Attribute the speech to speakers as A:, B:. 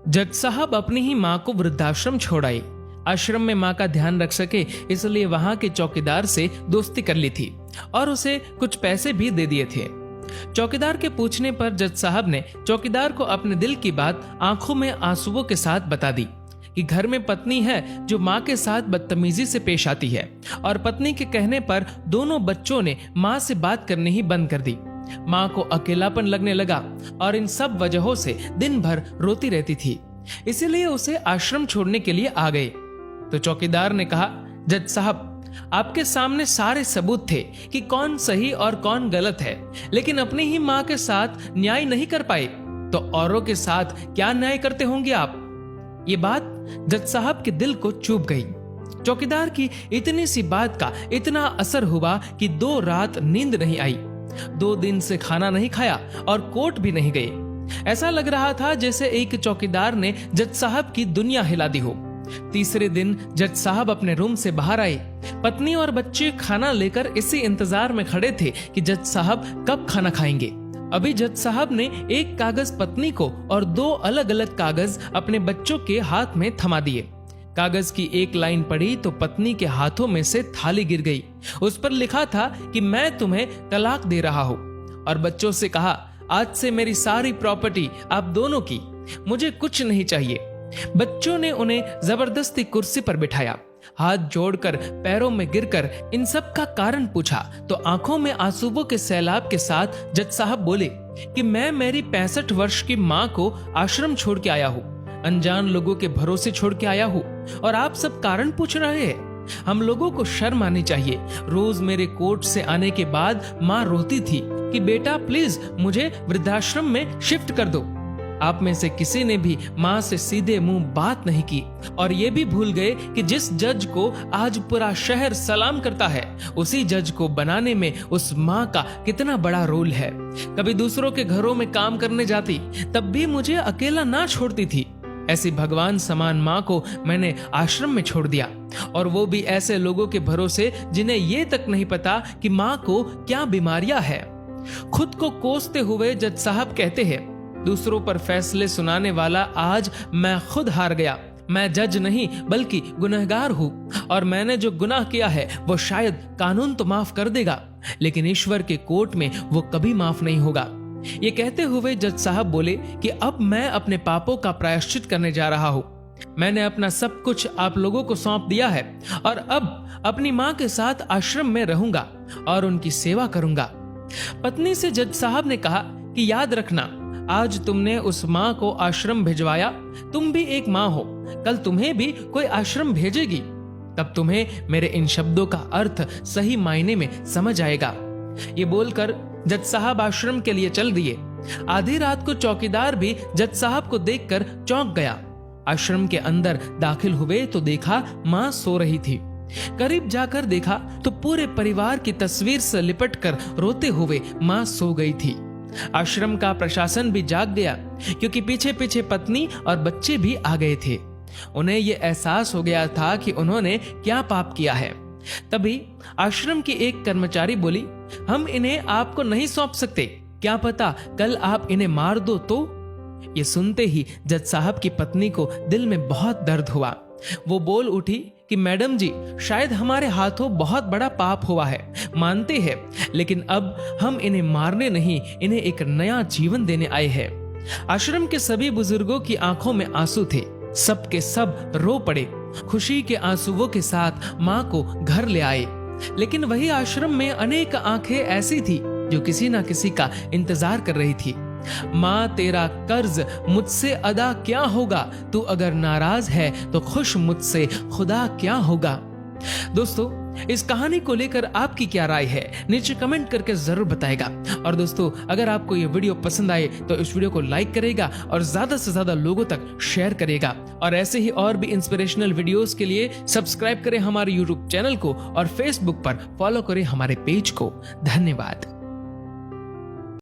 A: जज साहब अपनी ही माँ को वृद्धाश्रम छोड़ आए। आश्रम में माँ का ध्यान रख सके इसलिए वहां के चौकीदार से दोस्ती कर ली थी और उसे कुछ पैसे भी दे दिए थे। चौकीदार के पूछने पर जज साहब ने चौकीदार को अपने दिल की बात आंखों में आंसुओं के साथ बता दी कि घर में पत्नी है जो माँ के साथ बदतमीजी से पेश आती है और पत्नी के कहने पर दोनों बच्चों ने माँ से बात करनी ही बंद कर दी। माँ को अकेलापन लगने लगा और इन सब वजहों से दिन भर रोती रहती थी, इसीलिए उसे आश्रम छोड़ने के लिए आ गए। तो चौकीदार ने कहा, जज साहब आपके सामने सारे सबूत थे कि कौन सही और कौन गलत है, लेकिन अपनी ही माँ के साथ न्याय नहीं कर पाए तो औरों के साथ क्या न्याय करते होंगे आप। ये बात जज साहब के दिल को चुभ गई। चौकीदार की इतनी सी बात का इतना असर हुआ कि 2 रात नींद नहीं आई, 2 दिन से खाना नहीं खाया और कोर्ट भी नहीं गए। ऐसा लग रहा था जैसे एक चौकीदार ने जज साहब की दुनिया हिला दी हो। तीसरे दिन जज साहब अपने रूम से बाहर आए। पत्नी और बच्चे खाना लेकर इसी इंतजार में खड़े थे कि जज साहब कब खाना खाएंगे। अभी जज साहब ने एक कागज पत्नी को और 2 अलग अलग कागज अपने बच्चों के हाथ में थमा दिए। कागज की एक लाइन पढ़ी तो पत्नी के हाथों में से थाली गिर गई। उस पर लिखा था कि मैं तुम्हें तलाक दे रहा हूं, और बच्चों से कहा, आज से मेरी सारी प्रॉपर्टी आप दोनों की, मुझे कुछ नहीं चाहिए। बच्चों ने उन्हें जबरदस्ती कुर्सी पर बिठाया, हाथ जोड़कर पैरों में गिरकर इन सब का कारण पूछा तो आंखों में आंसुओं के सैलाब के साथ जज साहब बोले कि मैं मेरी 65 वर्ष की माँ को आश्रम छोड़ के आया हूँ, अनजान लोगों के भरोसे छोड़ के आया हूँ, और आप सब कारण पूछ रहे हैं। हम लोगों को शर्म आनी चाहिए। रोज मेरे कोर्ट से आने के बाद माँ रोती थी कि बेटा प्लीज मुझे वृद्धाश्रम में शिफ्ट कर दो। आप में से किसी ने भी माँ से सीधे मुंह बात नहीं की, और ये भी भूल गए कि जिस जज को आज पूरा शहर सलाम करता है, उसी जज को बनाने में उस माँ का कितना बड़ा रोल है। कभी दूसरों के घरों में काम करने जाती तब भी मुझे अकेला ना छोड़ती थी। ऐसी भगवान समान माँ को मैंने आश्रम में छोड़ दिया, और वो भी ऐसे लोगों के भरोसे जिन्हें ये तक नहीं पता कि माँ को क्या बीमारियां है। खुद को कोसते हुए जज साहब कहते हैं, दूसरों पर फैसले सुनाने वाला आज मैं खुद हार गया। मैं जज नहीं बल्कि गुनहगार हूँ, और मैंने जो गुनाह किया है वो शायद कानून तो माफ कर देगा, लेकिन ईश्वर के कोर्ट में वो कभी माफ नहीं होगा। ये कहते हुए जज साहब बोले कि अब मैं अपने पापों का प्रायश्चित करने जा रहा हूँ। मैंने अपना सब कुछ आप लोगों को सौंप दिया है, और अब अपनी माँ के साथ आश्रम में रहूंगा और उनकी सेवा करूंगा। पत्नी से जज साहब ने कहा कि याद रखना, आज तुमने उस माँ को आश्रम भिजवाया, तुम भी एक माँ हो, कल तुम्हें भी कोई आश्रम भेजेगी, तब तुम्हें मेरे इन शब्दों का अर्थ सही मायने में समझ आएगा। ये बोलकर जज साहब आश्रम के लिए चल दिए। आधी रात को चौकीदार भी जज साहब को देखकर चौंक गया। आश्रम के अंदर दाखिल हुए तो देखा माँ सो रही थी। करीब जाकर देखा तो पूरे परिवार की तस्वीर से लिपटकर रोते हुए माँ सो गई थी। आश्रम का प्रशासन भी जाग गया, क्योंकि पीछे पीछे पत्नी और बच्चे भी आ गए थे। उन्हें यह एहसास हो गया था कि उन्होंने क्या पाप किया है। तभी आश्रम की एक कर्मचारी बोली, हम इन्हें आपको नहीं सौंप सकते, क्या पता कल आप इन्हें मार दो तो। ये सुनते ही जज साहब की पत्नी को दिल में बहुत दर्द हुआ। वो बोल उठी कि मैडम जी, शायद हमारे हाथों बहुत बड़ा पाप हुआ है, मानते हैं, लेकिन अब हम इन्हें मारने नहीं, इन्हें एक नया जीवन देने आए हैं। आश्रम के सभी बुजुर्गों की आंखों में आंसू थे। सब के सब रो पड़े। खुशी के आंसुओं के साथ माँ को घर ले आए। लेकिन वही आश्रम में अनेक आंखें ऐसी थी जो किसी ना किसी का इंतजार कर रही थी। माँ तेरा कर्ज मुझसे अदा क्या होगा, तू अगर नाराज है तो खुश मुझसे खुदा क्या होगा। दोस्तों, इस कहानी को लेकर आपकी क्या राय है, नीचे कमेंट करके जरूर बताएगा। और दोस्तों, अगर आपको ये वीडियो पसंद आए तो इस वीडियो को लाइक करेगा और ज्यादा से ज्यादा लोगों तक शेयर करेगा। और ऐसे ही और भी इंस्पिरेशनल वीडियोस के लिए सब्सक्राइब करें हमारे यूट्यूब चैनल को और फेसबुक पर फॉलो करें हमारे पेज को। धन्यवाद।